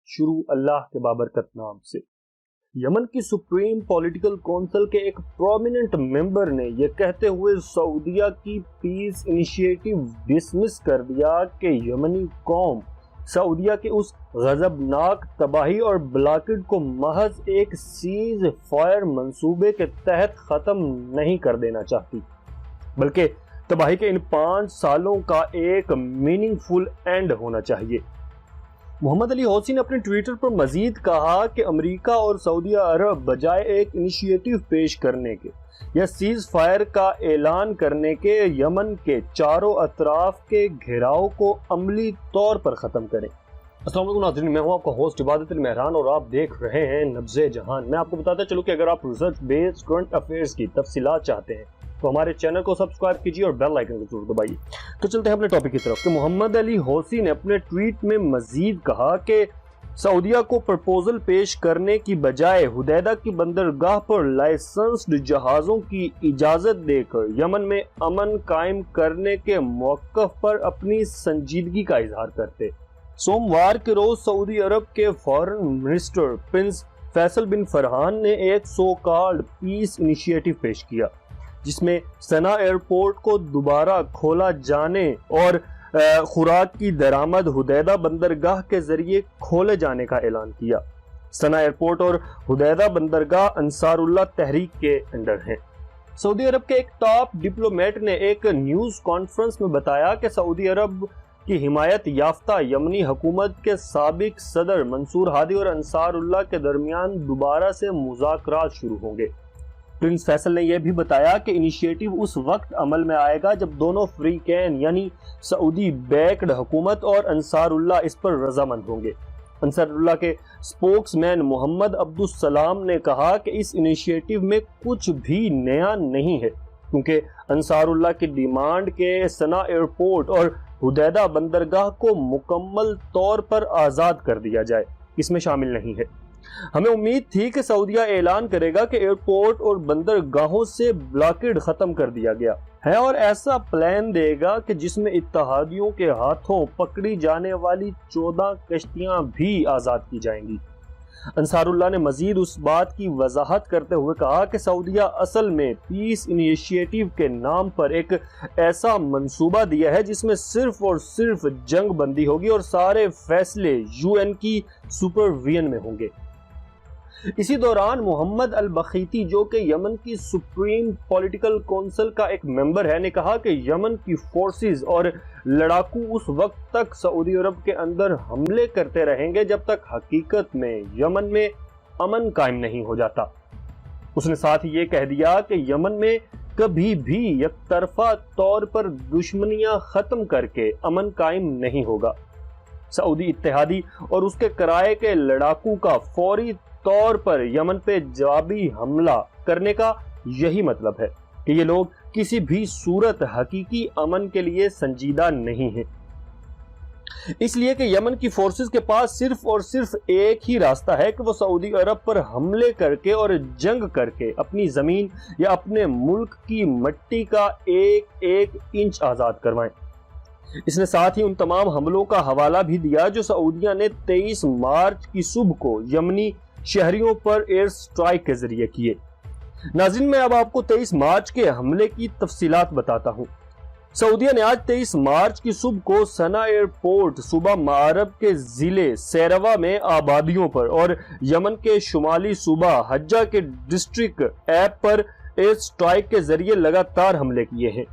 شروع اللہ کے بابرکت نام سے۔ یمن کی سپریم پولیٹیکل کونسل کے ایک پرومیننٹ ممبر نے یہ کہتے ہوئے سعودیہ کی پیس انیشیٹو ڈسمس کر دیا کہ یمنی قوم سعودیہ کے اس غضبناک تباہی اور بلاکڈ کو محض ایک سیز فائر منصوبے کے تحت ختم نہیں کر دینا چاہتی، بلکہ تباہی کے ان 5 سالوں کا ایک میننگ فل اینڈ ہونا چاہیے۔ محمد علی حوثی نے اپنے ٹویٹر پر مزید کہا کہ امریکہ اور سعودی عرب بجائے ایک انیشیٹو پیش کرنے کے یا سیز فائر کا اعلان کرنے کے یمن کے چاروں اطراف کے گھیراؤ کو عملی طور پر ختم کریں۔ السلام علیکم ناظرین، میں ہوں آپ کا ہوسٹ عبادت المہران اور آپ دیکھ رہے ہیں نبض جہان۔ میں آپ کو بتاتا چلوں کہ اگر آپ ریسرچ بیسڈ کرنٹ افیئرز کی تفصیلات چاہتے ہیں تو ہمارے چینل کو سبسکرائب کیجیے اور بیل آئیکن کو ضرور دبائیے۔ تو چلتے ہیں اپنے ٹاپک کی طرف کہ محمد علی حوثی نے اپنے ٹویٹ میں مزید کہا کہ سعودیہ کو پرپوزل پیش کرنے کی بجائے حدیدہ کی بندرگاہ پر لائسنسڈ جہازوں کی اجازت دے کر یمن میں امن قائم کرنے کے موقف پر اپنی سنجیدگی کا اظہار کرتے سوموار کے روز سعودی عرب کے فارن منسٹر پرنس فیصل بن فرحان نے ایک سو کالڈ پیس انیشیٹو پیش کیا، جس میں سنا ایئرپورٹ کو دوبارہ کھولا جانے اور خوراک کی درآمد حدیدہ بندرگاہ کے ذریعے کھولے جانے کا اعلان کیا۔ سنا ایئرپورٹ اور حدیدہ بندرگاہ انصار اللہ تحریک کے انڈر ہیں۔ سعودی عرب کے ایک ٹاپ ڈپلومیٹ نے ایک نیوز کانفرنس میں بتایا کہ سعودی عرب کی حمایت یافتہ یمنی حکومت کے سابق صدر منصور ہادی اور انصار اللہ کے درمیان دوبارہ سے مذاکرات شروع ہوں گے۔ پرنس فیصل نے یہ بھی بتایا کہ انیشیٹو اس وقت عمل میں آئے گا جب دونوں فریقین یعنی سعودی بیکڈ حکومت اور انصار اللہ اس پر رضامند ہوں گے۔ انصار اللہ کے سپوکس مین محمد عبدالسلام نے کہا کہ اس انیشیٹو میں کچھ بھی نیا نہیں ہے، کیونکہ انصار اللہ کی ڈیمانڈ کے سنا ایئرپورٹ اور حدیدہ بندرگاہ کو مکمل طور پر آزاد کر دیا جائے اس میں شامل نہیں ہے۔ ہمیں امید تھی کہ سعودیہ اعلان کرے گا کہ ایئرپورٹ اور بندرگاہوں سے بلاکڈ ختم کر دیا گیا ہے اور ایسا پلان دے گا کہ جس میں اتحادیوں کے ہاتھوں پکڑی جانے والی 14 کشتیاں بھی آزاد کی جائیں گی۔ انصار اللہ نے مزید اس بات کی وضاحت کرتے ہوئے کہا کہ سعودیہ اصل میں پیس انیشیٹو کے نام پر ایک ایسا منصوبہ دیا ہے جس میں صرف اور صرف جنگ بندی ہوگی اور سارے فیصلے UN کی سپرویژن میں ہوں گے۔ اسی دوران محمد البخیتی جو کہ یمن کی سپریم پولیٹیکل کونسل کا ایک ممبر ہے نے کہا کہ یمن کی فورسز اور لڑاکو اس وقت تک سعودی عرب کے اندر حملے کرتے رہیں گے جب تک حقیقت میں یمن میں امن قائم نہیں ہو جاتا۔ اس نے ساتھ یہ کہہ دیا کہ یمن میں کبھی بھی یک طرفہ طور پر دشمنیاں ختم کر کے امن قائم نہیں ہوگا۔ سعودی اتحادی اور اس کے کرائے کے لڑاکو کا فوری طور پر یمن پہ جوابی حملہ کرنے کا یہی مطلب ہے کہ یہ لوگ کسی بھی صورت حقیقی امن کے لیے سنجیدہ نہیں ہیں۔ اس لیے کہ یمن کی فورسز کے پاس صرف اور صرف ایک ہی راستہ ہے کہ وہ سعودی عرب پر حملے کر کے اور جنگ کر کے اپنی زمین یا اپنے ملک کی مٹی کا ایک ایک انچ آزاد کروائیں۔ اس نے ساتھ ہی ان تمام حملوں کا حوالہ بھی دیا جو سعودیہ نے 23 مارچ کی صبح کو یمنی شہریوں پر ایئر سٹرائک کے ذریعے کیے۔ ناظرین، میں اب آپ کو 23 مارچ کے حملے کی تفصیلات بتاتا ہوں۔ سعودیہ نے آج 23 مارچ کی صبح کو سنا ایئرپورٹ صوبہ معرب کے ضلع سیروا میں آبادیوں پر اور یمن کے شمالی صوبہ حجہ کے ڈسٹرکٹ ایپ پر ایئر سٹرائک کے ذریعے لگاتار حملے کیے ہیں۔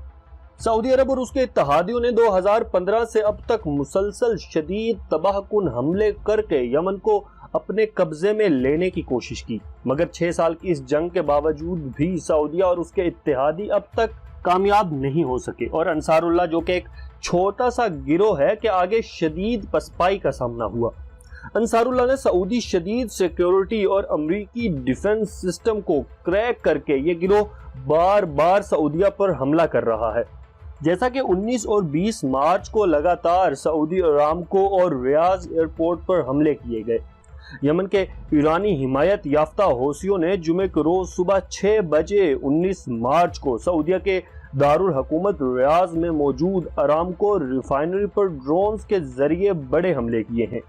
سعودی عرب اور اس کے اتحادیوں نے 2015 سے اب تک مسلسل شدید تباہ کن حملے کر کے یمن کو اپنے قبضے میں لینے کی کوشش کی، مگر 6 سال کی اس جنگ کے باوجود بھی سعودیہ اور اس کے اتحادی اب تک کامیاب نہیں ہو سکے اور انصار اللہ جو کہ ایک چھوٹا سا گروہ ہے کہ آگے شدید پسپائی کا سامنا ہوا۔ انصار اللہ نے سعودی شدید سیکیورٹی اور امریکی ڈیفنس سسٹم کو کریک کر کے یہ گروہ بار بار سعودیہ پر حملہ کر رہا ہے۔ جیسا کہ 19 اور 20 مارچ کو لگاتار سعودی ارامکو اور ریاض ایئرپورٹ پر حملے کیے گئے۔ یمن کے ایرانی حمایت یافتہ حوثیوں نے جمعے کے روز صبح 6 بجے 19 مارچ کو سعودیہ کے دارالحکومت ریاض میں موجود ارامکو ریفائنری پر ڈرونز کے ذریعے بڑے حملے کیے ہیں۔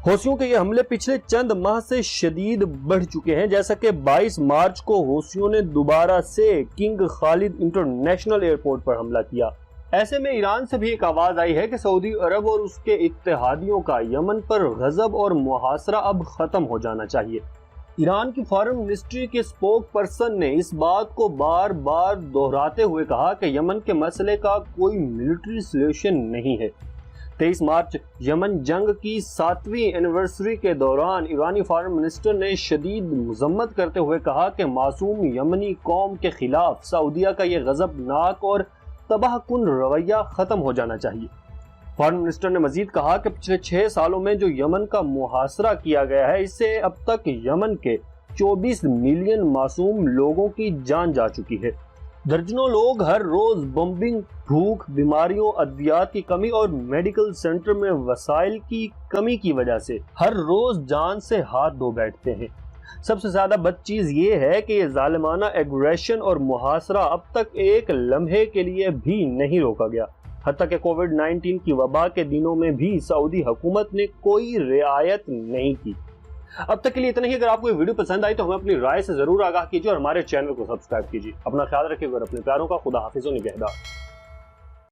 حوثیوں کے یہ حملے پچھلے چند ماہ سے شدید بڑھ چکے ہیں، جیسا کہ 22 مارچ کو حوثیوں نے دوبارہ سے کنگ خالد انٹرنیشنل ایئرپورٹ پر حملہ کیا۔ ایسے میں ایران سے بھی ایک آواز آئی ہے کہ سعودی عرب اور اس کے اتحادیوں کا یمن پر غضب اور محاصرہ اب ختم ہو جانا چاہیے۔ ایران کی فارن منسٹری کے اسپوک پرسن نے اس بات کو بار بار دہراتے ہوئے کہا کہ یمن کے مسئلے کا کوئی ملٹری سولوشن نہیں ہے۔ 23 مارچ یمن جنگ کی 7ویں اینیورسری کے دوران ایرانی فارن منسٹر نے شدید مذمت کرتے ہوئے کہا کہ معصوم یمنی قوم کے خلاف سعودیہ کا یہ غضبناک اور تباہ کن رویہ ختم ہو جانا چاہیے۔ فارن منسٹر نے مزید کہا کہ پچھلے 6 سالوں میں جو یمن کا محاصرہ کیا گیا ہے، اس سے اب تک یمن کے 24 ملین معصوم لوگوں کی جان جا چکی ہے۔ درجنوں لوگ ہر روز بمبنگ، بھوک، بیماریوں، ادویات کی کمی اور میڈیکل سینٹر میں وسائل کی کمی کی وجہ سے ہر روز جان سے ہاتھ دھو بیٹھتے ہیں۔ سب سے زیادہ بد چیز یہ ہے کہ یہ ظالمانہ ایگریشن اور محاصرہ اب تک ایک لمحے کے لیے بھی نہیں روکا گیا، حتیٰ کہ کووڈ-19 کی وبا کے دنوں میں بھی سعودی حکومت نے کوئی رعایت نہیں کی۔ اب تک کے لیے اتنا ہی۔ اگر آپ کو یہ ویڈیو پسند آئی تو ہمیں اپنی رائے سے ضرور آگاہ کیجیے اور ہمارے چینل کو سبسکرائب کیجیے۔ اپنا خیال رکھیے اور اپنے پیاروں کا خدا حافظ و نگہدار۔